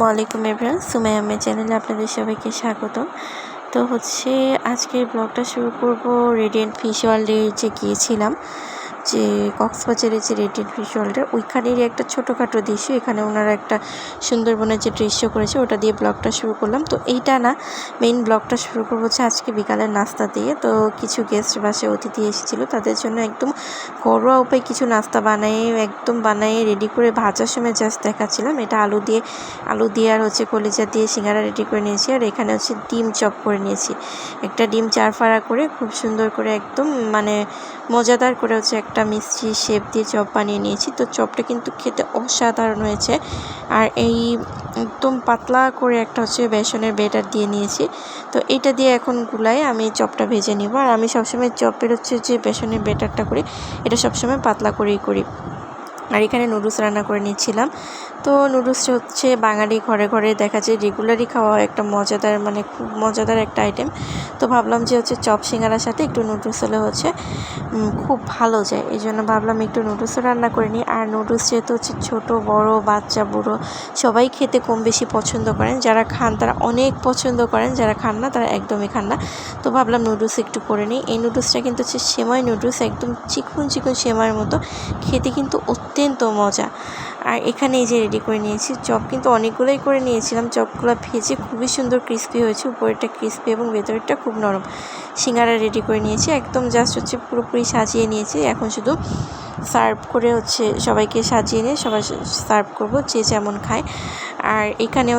ওয়ালাইকুম এভরিওয়ান, সুমাইয়া আহমেদ চ্যানেলে আপনাদের সবাইকে স্বাগতম। তো আজকের ব্লগটা শুরু করব রেডিয়েন্ট ফিশ ওয়ার্ল্ডে যে গিয়েছিলাম, যে কক্সবাজারের যে রেডিয়েন্ট ফিশ ওয়ার্ল্ডের ওইখানেরই একটা ছোটোখাটো দৃশ্য। এখানে ওনারা একটা সুন্দরবনের যে দৃশ্য করেছে ওটা দিয়ে ব্লগটা শুরু করলাম। তো এইটা না, মেইন ব্লগটা শুরু করবো হচ্ছে আজকে বিকালের নাস্তা দিয়ে। তো কিছু গেস্ট বাসায় অতিথি এসেছিলো, তাদের জন্য একদম ঘরোয়া উপায় কিছু নাস্তা বানিয়ে রেডি করে ভাজার সময় জাস্ট দেখাচ্ছিলাম। এটা আলু দিয়ে আর কলিজা দিয়ে সিঙ্গারা রেডি করে নিয়েছি। আর এখানে ডিম চপ করে নিয়েছি। একটা ডিম 4 ফাড়া করে খুব সুন্দর করে একদম মজাদার করে একটা মিষ্টি শেপ দিয়ে চপ বানিয়ে নিয়েছি। তো চপটা কিন্তু খেতে অসাধারণ হয়েছে। আর এই একদম পাতলা করে একটা বেসনের ব্যাটার দিয়ে নিয়েছি। তো এটা দিয়ে এখন গুলায় আমি চপটা ভেজে নিব। আর আমি সবসময় চপের যে বেসনের ব্যাটারটা করি, এটা সবসময় পাতলা করেই করি। আর এখানে নুডলস রান্না করে নিচ্ছিলাম। তো নুডলসটা বাঙালি ঘরে ঘরে দেখা যায় রেগুলারই খাওয়া হয়, একটা মজাদার খুব মজাদার একটা আইটেম। তো ভাবলাম যে চপ সিঙ্গারার সাথে একটু নুডলস হলে খুব ভালো যায়। এই জন্য ভাবলাম একটু নুডলসও রান্না করে নিই। আর নুডলস যেহেতু ছোটো বড়ো বাচ্চা বুড়ো সবাই খেতে কম বেশি পছন্দ করেন। যারা খান তারা অনেক পছন্দ করেন, যারা খান না তারা একদমই খান না। তো ভাবলাম নুডলস একটু করে নিই। এই নুডলসটা কিন্তু সেমাই নুডলস, একদম চিকন সেমাইয়ের মতো খেতে, কিন্তু অত্যন্ত মজা। আর এখানে এই যে রেডি করে নিয়েছি চপ, কিন্তু অনেকগুলোই করে নিয়েছিলাম। চপগুলো ভেজে খুবই সুন্দর ক্রিস্পি হয়েছে, উপরেরটা ক্রিস্পি এবং ভেতরেরটা খুব নরম। সিঙ্গারা রেডি করে নিয়েছি, একদম জাস্ট পুরোপুরি সাজিয়ে নিয়েছি। এখন শুধু সার্ভ করে সবাইকে সাজিয়ে নিয়ে সবাই সার্ভ করব, যে যেমন খায়। আর এখানে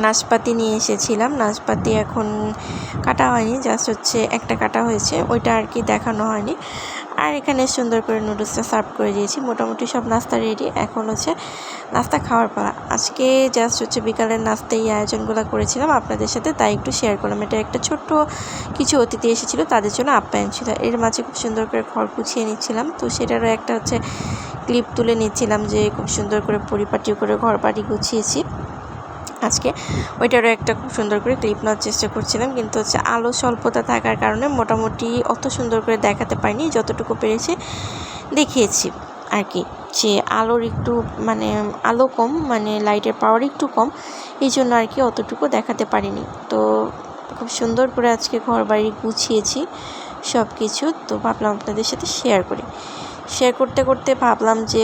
নাশপাতি নিয়ে এসেছিলাম। নাশপাতি এখন কাটা হয়নি, জাস্ট একটা কাটা হয়েছে, ওইটা আর কি দেখানো হয়নি। আর এখানে সুন্দর করে নুডলসটা সার্ভ করে দিয়েছি। মোটামুটি সব নাস্তা রেডি, এখন নাস্তা খাওয়ার পালা। আজকে জাস্ট বিকালের নাস্তায় এই আয়োজনগুলো করেছিলাম আপনাদের সাথে, তাই একটু শেয়ার করলাম। এটা একটা ছোট্ট কিছু অতিথি এসেছিলো, তাদের জন্য আপ্যায়ন ছিল। এর মাঝে খুব সুন্দর করে ঘর গুছিয়ে নিচ্ছিলাম। তো সেটারও একটা ক্লিপ তুলে নিচ্ছিলাম, যে খুব সুন্দর করে পরিপাটি করে ঘর বাড়ি গুছিয়েছি আজকে। ওইটারও একটা খুব সুন্দর করে ক্লিপ নেওয়ার চেষ্টা করছিলাম, কিন্তু আলো স্বল্পতা থাকার কারণে মোটামুটি অত সুন্দর করে দেখাতে পারিনি। যতটুকু পেরেছি দেখিয়েছি আর কি। যে আলোর একটু আলো কম, লাইটের পাওয়ার একটু কম, এই জন্য আর কি অতটুকু দেখাতে পারিনি। তো খুব সুন্দর করে আজকে ঘর বাড়ি গুছিয়েছি সব কিছু। তো ভাবলাম আপনাদের সাথে শেয়ার করতে করতে ভাবলাম যে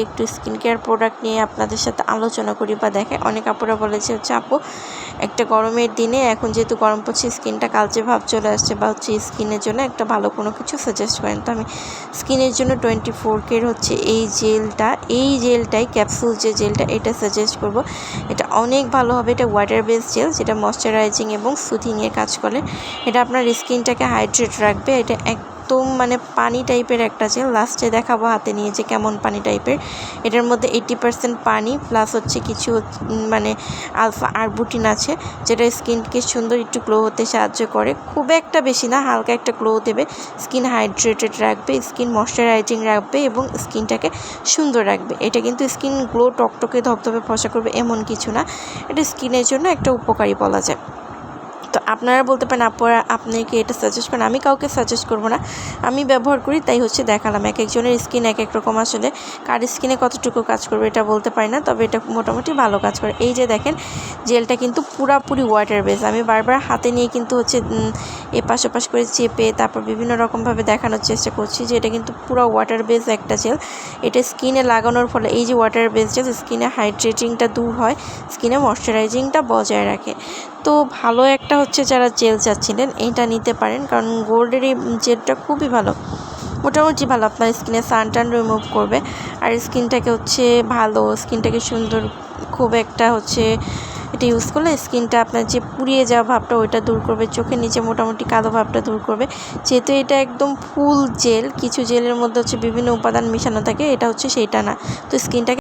একটু স্কিন কেয়ার প্রোডাক্ট নিয়ে আপনাদের সাথে আলোচনা করি বা দেখাই। অনেক আপুরা বলেছে আপু, একটা গরমের দিনে এখন যেহেতু গরম পড়ছে, স্কিনটা কালচে ভাব চলে আসছে, বা স্কিনের জন্য একটা ভালো কোনো কিছু সাজেস্ট করেন। তো আমি স্কিনের জন্য 24K এই জেলটাই ক্যাপসুল যে জেলটা, এটা সাজেস্ট করব। এটা অনেক ভালো হবে। এটা ওয়াটার বেস জেল, যেটা ময়শ্চারাইজিং এবং সুথিংয়ের কাজ করে। এটা আপনার স্কিনটাকে হাইড্রেট রাখবে। এটা একদম পানি টাইপের একটা জেল। লাস্টে দেখাবো হাতে নিয়ে যে কেমন পানি টাইপের। এটার মধ্যে 80% পানি প্লাস কিছু আলফা আরবুটিন আছে, যেটা স্কিনকে সুন্দর একটু গ্লো হতে সাহায্য করে। খুব একটা বেশি না, হালকা একটা গ্লো দেবে, স্কিন হাইড্রেটেড রাখবে, স্কিন ময়শ্চারাইজিং রাখবে এবং স্কিনটাকে সুন্দর রাখবে। এটা কিন্তু স্কিন গ্লো টকটকে ধপধপে ফসা করবে এমন কিছু না, এটা স্কিনের জন্য একটা উপকারী বলা যায়। তো আপনারা বলতে পারেন আপনি কি এটা সাজেস্ট করেন? আমি কাউকে সাজেস্ট করব না, আমি ব্যবহার করি তাই দেখালাম। এক একজনের স্কিন এক এক রকম, কার স্কিনে কতটুকু কাজ করবে এটা বলতে পারি না, তবে এটা মোটামুটি ভালো কাজ করে। এই যে দেখেন, জেলটা কিন্তু পুরাপুরি ওয়াটার বেস। আমি বারবার হাতে নিয়ে কিন্তু এপাশ ওপাশ করে চেপে তারপর বিভিন্ন রকমভাবে দেখানোর চেষ্টা করছি যে এটা কিন্তু পুরো ওয়াটার বেস একটা জেল। এটা স্কিনে লাগানোর ফলে এই যে ওয়াটার বেস জেল, স্কিনে হাইড্রেটিংটা দূর হয়, স্কিনে ময়শ্চারাইজিংটা বজায় রাখে। তো ভালো একটা যারা জেল চাচ্ছিলেন এটা নিতে পারেন, কারণ গোল্ডের এই জেলটা খুবই ভালো, মোটামুটি ভালো। আপনার স্কিনে সানটান রিমুভ করবে, আর স্কিনটাকে স্কিনটাকে সুন্দর খুব একটা এটা ইউজ করলে স্কিনটা আপনার যে পুড়িয়ে যাওয়া ভাবটা ওইটা দূর করবে, চোখের নিচে মোটামুটি কালো ভাবটা দূর করবে। যেহেতু এটা একদম ফুল জেল, কিছু জেলের মধ্যে বিভিন্ন উপাদান মেশানো থাকে, এটা সেইটা না। তো স্কিনটাকে